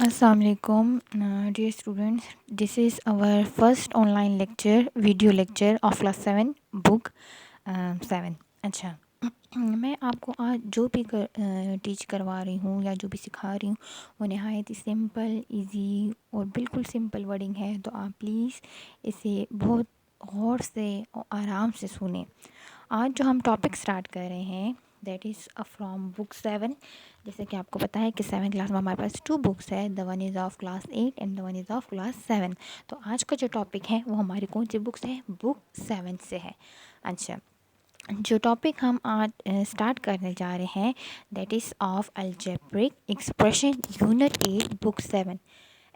Assalamualaikum, dear students. This is our first online lecture, video lecture of class 7, book 7. अच्छा मैं आपको आज जो भी टीच करवा रही हूँ या जो भी सिखा रही हूँ वो नहायत ही सिंपल, इजी और बिल्कुल सिंपल वर्डिंग है, तो आप प्लीज़ इसे बहुत गौर से और आराम से सुने। आज जो हम टॉपिक स्टार्ट कर रहे हैं दैट इज़ फ्रॉम बुक 7। जैसे कि आपको पता है कि 7 क्लास में हमारे पास 2 बुक्स है, the one is of class 8 and the one is of class 7। तो आज का जो टॉपिक है वो हमारी कौन सी बुक से है? बुक 7 से है। अच्छा, जो टॉपिक हम आज स्टार्ट करने जा रहे हैं that is of algebraic expression unit 8 book 7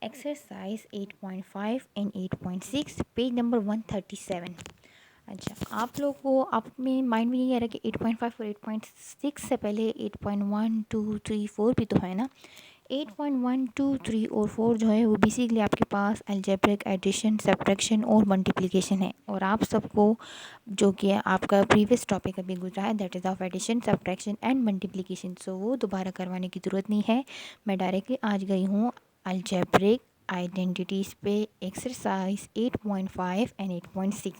exercise 8.5 and 8.6 page number 137। अच्छा, आप लोग को अपने माइंड में यही आ रहा है कि 8.5 और 8.6 से पहले 8.1 2 3 4 भी तो है ना। 8.1 2 3 और 4 जो है वो बेसिकली आपके पास अलजेब्रिक एडिशन, सब्ट्रैक्शन और मल्टीप्लिकेशन है। और आप सबको जो कि आपका प्रीवियस टॉपिक अभी गुजरा है that is of addition, subtraction and multiplication, so वो दोबारा करवाने की ज़रूरत नहीं है। मैं डायरेक्टली आज गई हूँ अलजेब्रिक आइडेंटिटीज़ पे, एक्सरसाइज 8.5 एंड 8.6।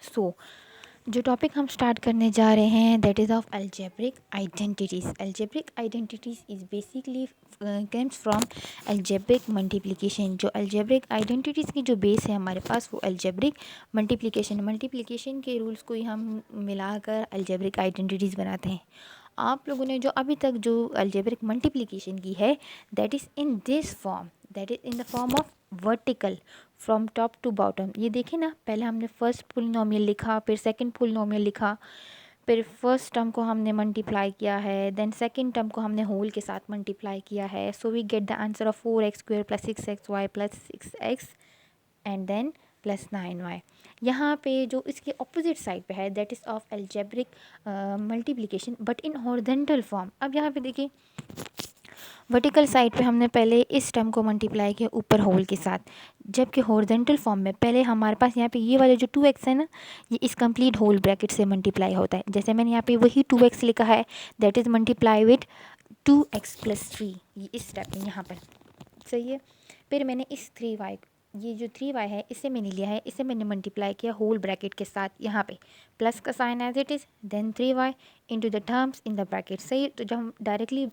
सो जो टॉपिक हम स्टार्ट करने जा रहे हैं that is of algebraic identities. Algebraic identities is basically comes from algebraic multiplication. जो अलजेब्रिक आइडेंटिटीज़ की जो बेस है हमारे पास वो अलजेब्रिक मल्टीप्लिकेशन के रूल्स को ही हम मिलाकर अलजेब्रिक आइडेंटिटीज़ बनाते हैं। आप लोगों ने जो अभी तक जो अलजेब्रिक मल्टीप्लिकेशन की है that is in this form, that is in the form of vertical from top to bottom. ये देखिए ना, पहले हमने फर्स्ट पोलिनोमियल लिखा, फिर सेकंड पोलिनोमियल लिखा, फिर फर्स्ट टर्म को हमने मल्टीप्लाई किया है, देन सेकंड टर्म को हमने होल के साथ मल्टीप्लाई किया है। So we get the answer of 4x² plus 6xy plus 6x and then plus 9y। यहाँ पे जो इसके ऑपोजिट साइड पे है that is of algebraic multiplication but in horizontal form. अब यहाँ पे देखिए, वर्टिकल साइड पे हमने पहले इस टर्म को मल्टीप्लाई किया ऊपर होल के साथ, जबकि हॉरिजॉन्टल फॉर्म में पहले हमारे पास यहाँ पे ये वाले जो 2x है ना, ये इस कंप्लीट होल ब्रैकेट से मल्टीप्लाई होता है। जैसे मैंने यहाँ पे वही 2x लिखा है that is multiply with 2x plus 3, ये इस स्टेप में यहाँ पर सही है। फिर मैंने इस 3y, ये जो 3y है इसे मैंने लिया है, इसे मैंने मल्टीप्लाई किया होल ब्रैकेट के साथ, यहाँ पे प्लस का sign as it is, then 3y into the terms in the bracket. सही, तो जब हम डायरेक्टली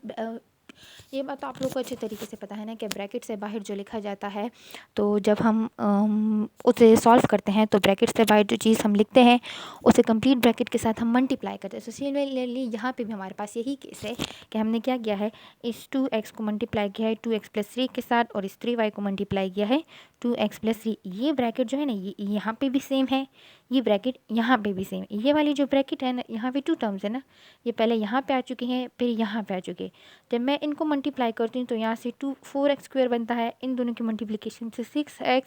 ये बात तो आप लोग को अच्छे तरीके से पता है ना कि ब्रैकेट से बाहर जो लिखा जाता है, तो जब हम उसे सॉल्व करते हैं तो ब्रैकेट से बाहर जो चीज़ हम लिखते हैं उसे कंप्लीट ब्रैकेट के साथ हम मल्टीप्लाई करते हैं। सो सिमिलरली यहाँ पे भी हमारे पास यही केस है कि हमने क्या किया है, इस 2x को मल्टीप्लाई किया है 2x प्लस 3 के साथ और इस 3y को मल्टीप्लाई किया है 2x प्लस 3। ये ब्रैकेट जो है ना ये यहाँ पे भी सेम है, ये ब्रैकेट यहाँ पे भी सेम है। ये वाली जो ब्रैकेट है ना, यहाँ पे 2 टर्म्स है ना, ये पहले यहाँ पे आ चुके हैं फिर यहाँ पे आ चुके हैं। जब मैं इनको मल्टीप्लाई करती हूँ तो यहाँ से 4x² बनता है, इन दोनों की मल्टीप्लिकेशन से 6x,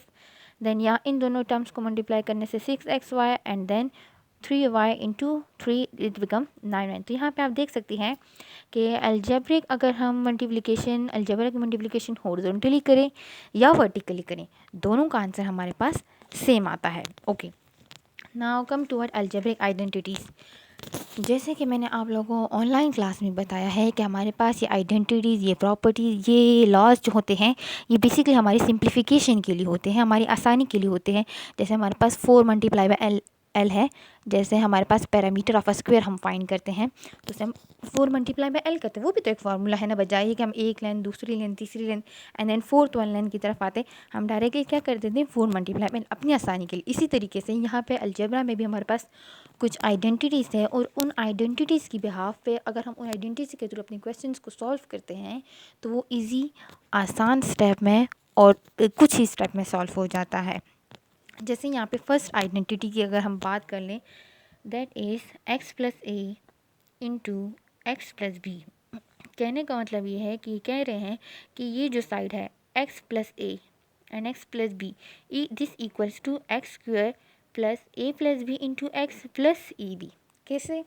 देन यहाँ इन दोनों टर्म्स को मल्टीप्लाई करने से 6xy and then 3y into 3 it become 9y। तो यहाँ पे आप देख सकती हैं कि अलजेब्रिक अगर हम मल्टीप्लिकेशन हॉरिजॉन्टली करें या वर्टिकली करें, दोनों का आंसर हमारे पास सेम आता है। Okay, now come toward algebraic identities. जैसे कि मैंने आप लोगों को ऑनलाइन क्लास में बताया है कि हमारे पास ये आइडेंटिटीज़, ये प्रॉपर्टीज़, ये लॉज जो होते हैं ये बेसिकली हमारी सिंप्लीफिकेशन के लिए होते हैं, हमारी आसानी के लिए होते हैं। जैसे हमारे पास 4 मल्टीप्लाई बाय एल है, जैसे हमारे पास पैरामीटर ऑफ अ स्क्वायर हम फाइंड करते हैं तो उसे हम 4 मल्टीप्लाई बाय एल करते हैं। वो भी तो एक फार्मूला है ना, बजाय कि हम एक लाइन, दूसरी लाइन, तीसरी line and then fourth one line की तरफ आते, हम डायरेक्टली क्या कर देते हैं 4 मल्टीप्लाई बाय एल अपनी आसानी के लिए। इसी तरीके से यहाँ पे अलजेब्रा में भी हमारे पास कुछ आइडेंटिटीज़ है और उन आइडेंटिटीज़ की बिहाफ पे अगर हम उन आइडेंटिटीज़ के थ्रू अपने क्वेश्चंस को सॉल्व करते हैं तो वो इजी, आसान स्टेप में और कुछ ही स्टेप में सॉल्व हो जाता है। जैसे यहाँ पे फर्स्ट आइडेंटिटी की अगर हम बात कर लें that is x plus a into x plus b. कहने का मतलब ये है कि कह रहे हैं कि ये जो साइड है x plus a and x plus b, this equals to x square plus a plus b into x plus a b. कैसे?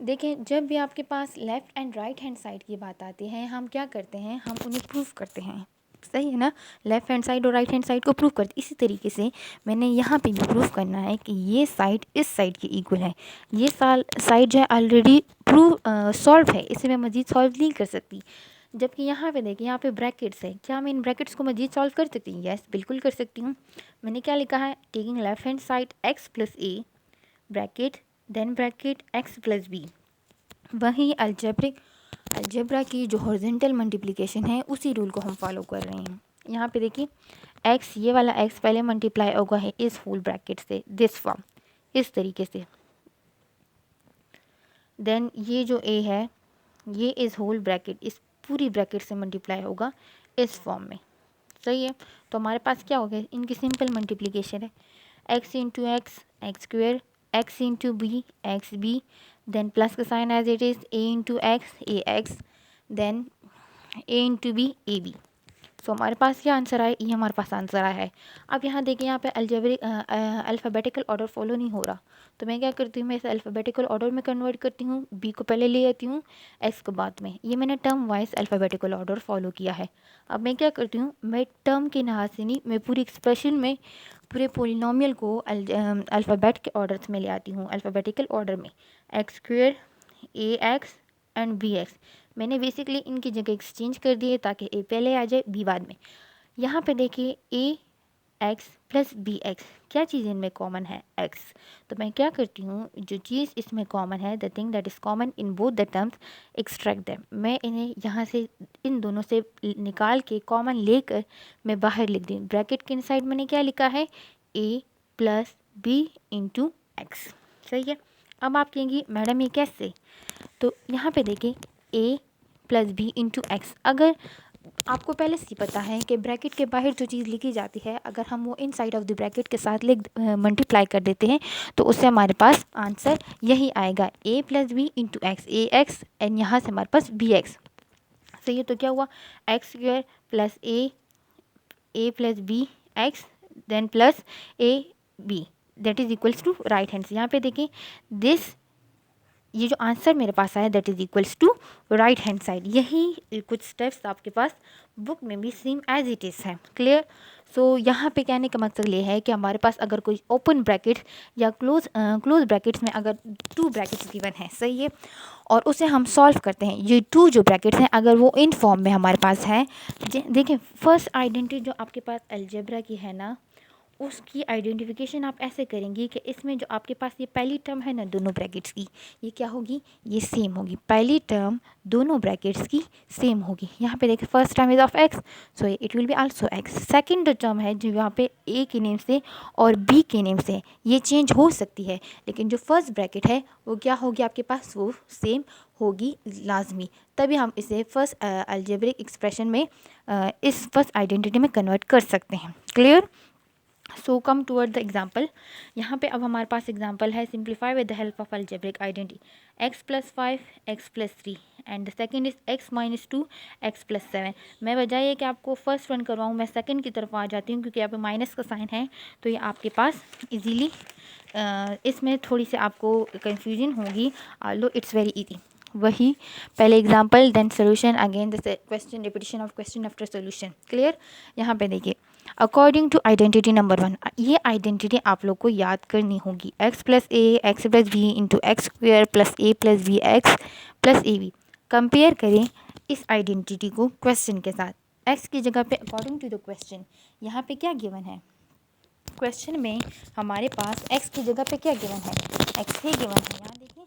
देखें, जब भी आपके पास left and right hand side की बात आती है हम क्या करते हैं, हम उन्हें प्रूफ करते हैं। सही है ना, लेफ़्ट हैंड साइड और राइट हैंड साइड को प्रूफ करते। इसी तरीके से मैंने यहाँ पे भी प्रूफ करना है कि ये साइड इस साइड के इक्वल है। ये साइड जो है ऑलरेडी सॉल्व है, इसे मैं मज़ीद सॉल्व नहीं कर सकती। जबकि यहाँ पे देखिए, यहाँ पे ब्रैकेट्स है, क्या मैं इन ब्रैकेट्स को मजीद सॉल्व कर सकती हूँ? यस, बिल्कुल कर सकती हूँ। मैंने क्या लिखा है, taking left hand side x plus a bracket then bracket x plus b. वही अलजेब्रा की जो हॉरिजॉन्टल मल्टीप्लिकेशन है उसी रूल को हम फॉलो कर रहे हैं। यहाँ पे देखिए, x, ये वाला x पहले मल्टीप्लाई होगा है इस फुल ब्रैकेट से, दिस फॉर्म, इस तरीके से। देन ये जो a है, ये इस होल ब्रैकेट, इस पूरी ब्रैकेट से मल्टीप्लाई होगा इस फॉर्म में। सही है, तो हमारे पास क्या हो गया, इनकी सिंपल मल्टीप्लिकेशन है, x into x x square, x into b x b, then plus का sign as it is, a into x a x, then a into b a b. So हमारे पास क्या आंसर आया, ये हमारे पास answer आया है। अब यहाँ देखिए, यहाँ पे अलजेब्रिक अल्फ़ाबेटिकल ऑर्डर फॉलो नहीं हो रहा, तो मैं क्या करती हूँ, मैं इसे अल्फ़ाबेटिकल ऑर्डर में कन्वर्ट करती हूँ, बी को पहले ले आती हूँ, एक्स को बाद में। ये मैंने term wise alphabetical order follow किया है। अब मैं क्या करती हूँ, मैं टर्म के लिहाज से नहीं, मैं पूरी एक्सप्रेशन में पूरे पोलिनोमियल को अल्फ़ाबेट के ऑर्डर में ले आती हूँ, अल्फ़ाबेटिकल ऑर्डर में, x square, a x and b x. मैंने बेसिकली इनकी जगह एक्सचेंज कर दिए ताकि ए पहले आ जाए बी बाद में। यहाँ पे देखिए, ए एक्स प्लस बी एक्स, क्या चीज़ इनमें कॉमन है, एक्स। तो मैं क्या करती हूँ, जो चीज़ इसमें कॉमन है, the thing that is common in both the terms, extract them. मैं इन्हें यहाँ से इन दोनों से निकाल के कॉमन लेकर मैं बाहर लिख दी। ब्रैकेट के इनसाइड मैंने क्या लिखा है, ए प्लस बी इंटू एक्स। सही है। अब आप कहेंगी मैडम ये कैसे, तो यहाँ पे देखिए, a plus b into x. अगर आपको पहले से पता है कि ब्रैकेट के बाहर जो चीज़ लिखी जाती है, अगर हम वो इन साइड ऑफ द ब्रैकेट के साथ मल्टीप्लाई कर देते हैं तो उससे हमारे पास आंसर यही आएगा, a plus b into x, a x, and यहाँ से हमारे पास बी एक्स। सही है, तो क्या हुआ, x square plus a plus b x then plus a b, that is equals to right hand से। यहाँ पे देखिए, दिस, ये जो आंसर मेरे पास आया that is equals to right hand side. यही कुछ स्टेप्स आपके पास बुक में भी सेम एज इट इज़ है। क्लियर। सो यहाँ पे कहने का मकसद ये है कि हमारे पास अगर कोई ओपन ब्रैकेट या क्लोज ब्रैकेट्स में अगर 2 ब्रैकेट्स गिवन है, सही है, और उसे हम सॉल्व करते हैं, ये 2 जो ब्रैकेट्स हैं अगर वो इन फॉर्म में हमारे पास है, देखिए फर्स्ट आइडेंटिटी जो आपके पास अलजेब्रा की है ना, उसकी आइडेंटिफिकेशन आप ऐसे करेंगी कि इसमें जो आपके पास ये पहली टर्म है ना दोनों ब्रैकेट्स की, ये क्या होगी, ये सेम होगी। पहली टर्म दोनों ब्रैकेट्स की सेम होगी। यहाँ पे देखिए, first term is of x, so it will be also x. Second term है जो यहाँ पे ए के नेम से और बी के नेम से, ये चेंज हो सकती है, लेकिन जो फर्स्ट ब्रैकेट है वो क्या होगी आपके पास, वो सेम होगी लाजमी। तभी हम इसे फर्स्ट अलजेब्रिक एक्सप्रेशन में इस फर्स्ट आइडेंटिटी में कन्वर्ट कर सकते हैं। Clear. So come toward the example. यहाँ पे अब हमारे पास एग्जाम्पल है, simplify with the help of algebraic identity, x plus 5 x plus 3 and the second is x minus 2 x plus 7। मैं बजाय कि आपको फर्स्ट वन करवाऊँ, मैं सेकंड की तरफ आ जाती हूँ, क्योंकि यहाँ पे माइनस का साइन है तो ये आपके पास इजीली इसमें थोड़ी सी आपको कन्फ्यूजन होगी, लो इट्स वेरी ईजी। वही पहले example then solution, again the question, repetition of question after solution. Clear. यहाँ पे देखिए, अकॉर्डिंग टू आइडेंटिटी नंबर 1, ये आइडेंटिटी आप लोग को याद करनी होगी, x plus a x plus b into x square plus a plus b x plus a b. Compare करें इस आइडेंटिटी को क्वेश्चन के साथ। एक्स की जगह पे अकॉर्डिंग टू द क्वेश्चन, यहाँ पे क्या गिवन है, क्वेश्चन में हमारे पास एक्स की जगह पे क्या गिवन है, एक्स ही गिवन है। यहाँ देखिए,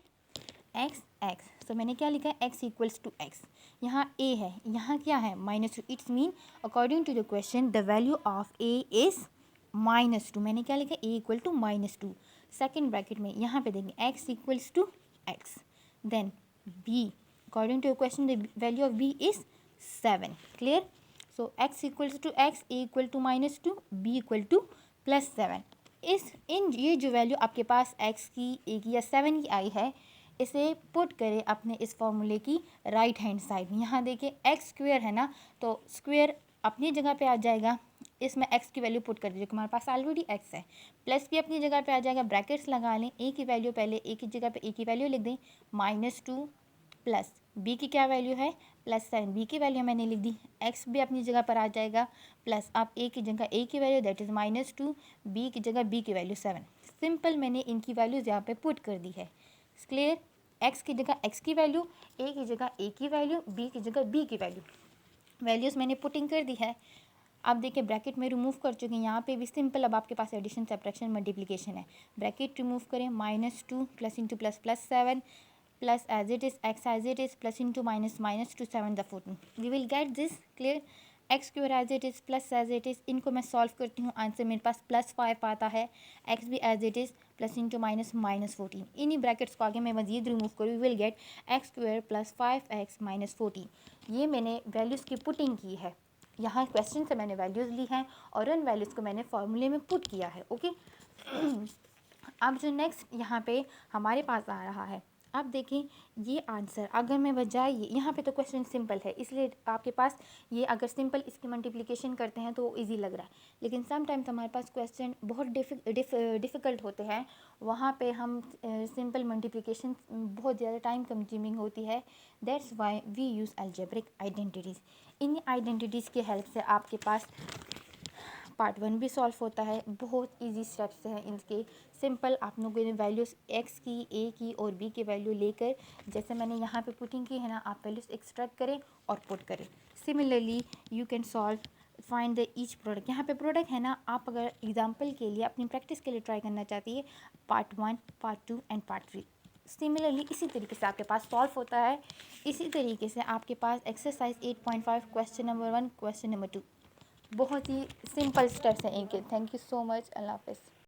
एक्स एक्स, तो मैंने क्या लिखा है, एक्स इक्वल्स टू एक्स। यहाँ ए है, यहाँ क्या है, -2। It's mean according to the question the value of a is -2। मैंने क्या लिखा, a equal to -2। Second bracket में यहाँ पे देखेंगे, x equals to x, then b, according to question the value of b is 7। Clear. So x equals to x, a equal to -2, b equal to +7। ये जो value आपके पास x की, ए की या 7 की आई है, इसे पुट करें अपने इस फॉर्मूले की राइट हैंड साइड में। यहाँ देखिए, एक्स स्क्वेयर है ना, तो स्क्वेयर अपनी जगह पे आ जाएगा, इसमें एक्स की वैल्यू पुट कर दीजिए, हमारे पास ऑलरेडी एक्स है। प्लस भी अपनी जगह पे आ जाएगा, ब्रैकेट्स लगा लें, ए की वैल्यू पहले, ए की जगह पे ए की वैल्यू लिख दें, -2 प्लस बी की क्या वैल्यू है, +7, बी की वैल्यू मैंने लिख दी, एक्स भी अपनी जगह पर आ जाएगा, प्लस आप ए की जगह ए की वैल्यू दैट इज़ -2, बी की जगह बी की वैल्यू 7। सिंपल मैंने इनकी वैल्यूज़ यहाँ पे पुट कर दी है। क्लियर। एक्स की जगह एक्स की वैल्यू, ए की जगह ए की वैल्यू, बी की जगह बी की वैल्यू। वैल्यूज़ मैंने पुटिंग कर दी है। अब देखिए ब्रैकेट में रिमूव कर चुके हैं, यहाँ पे भी सिंपल अब आपके पास एडिशन सब्ट्रैक्शन मल्टीप्लिकेशन है। ब्रैकेट रिमूव करें, -2 plus into plus plus 7 plus as it is x as it is plus into minus minus two 7 the 14 we will get this clear. X square as it is plus as it is, इनको मैं solve करती हूँ, answer मेरे पास +5 आता है। X भी as it is plus into minus -14, इन्हीं brackets को आगे मैं मजीद रिमूव करूँ, we will get x square plus 5x minus 14। ये मैंने वैल्यूज़ की पुटिंग की है, यहाँ क्वेश्चन से मैंने वैल्यूज़ ली हैं और उन वैल्यूज़ को मैंने फॉर्मूले में पुट किया है। ओके अब जो नेक्स्ट यहाँ पे हमारे पास आ रहा है, अब देखें ये आंसर अगर मैं बजाय यहाँ पे तो क्वेश्चन सिंपल है, इसलिए आपके पास ये अगर सिंपल इसकी मल्टीप्लिकेशन करते हैं तो इजी लग रहा है, लेकिन समटाइम्स हमारे पास क्वेश्चन बहुत डिफ़िकल्ट होते हैं, वहाँ पे हम सिंपल मल्टीप्लिकेशन बहुत ज़्यादा टाइम कंज्यूमिंग होती है। That's why we use algebraic identities. इन आइडेंटिटीज़ की हेल्प से आपके पास पार्ट 1 भी सॉल्व होता है, बहुत इजी स्टेप्स हैं इनके। सिंपल आप लोगों ने वैल्यूज़ एक्स की, ए की और बी की वैल्यू लेकर, जैसे मैंने यहाँ पे पुटिंग की है ना, आप वैल्यूज़ एक्सट्रैक्ट करें और पुट करें। Similarly you can solve find the each product. यहाँ पे प्रोडक्ट है ना, आप अगर एग्जांपल के लिए अपनी प्रैक्टिस के लिए ट्राई करना चाहती है, part 1, part 2 and part 3 similarly इसी तरीके से आपके पास सॉल्व होता है। इसी तरीके से आपके पास exercise 8.5 question number 1, question number 2 बहुत ही सिंपल स्टेप्स हैं इनके। Thank you so much. अल्लाह हाफ़िज़।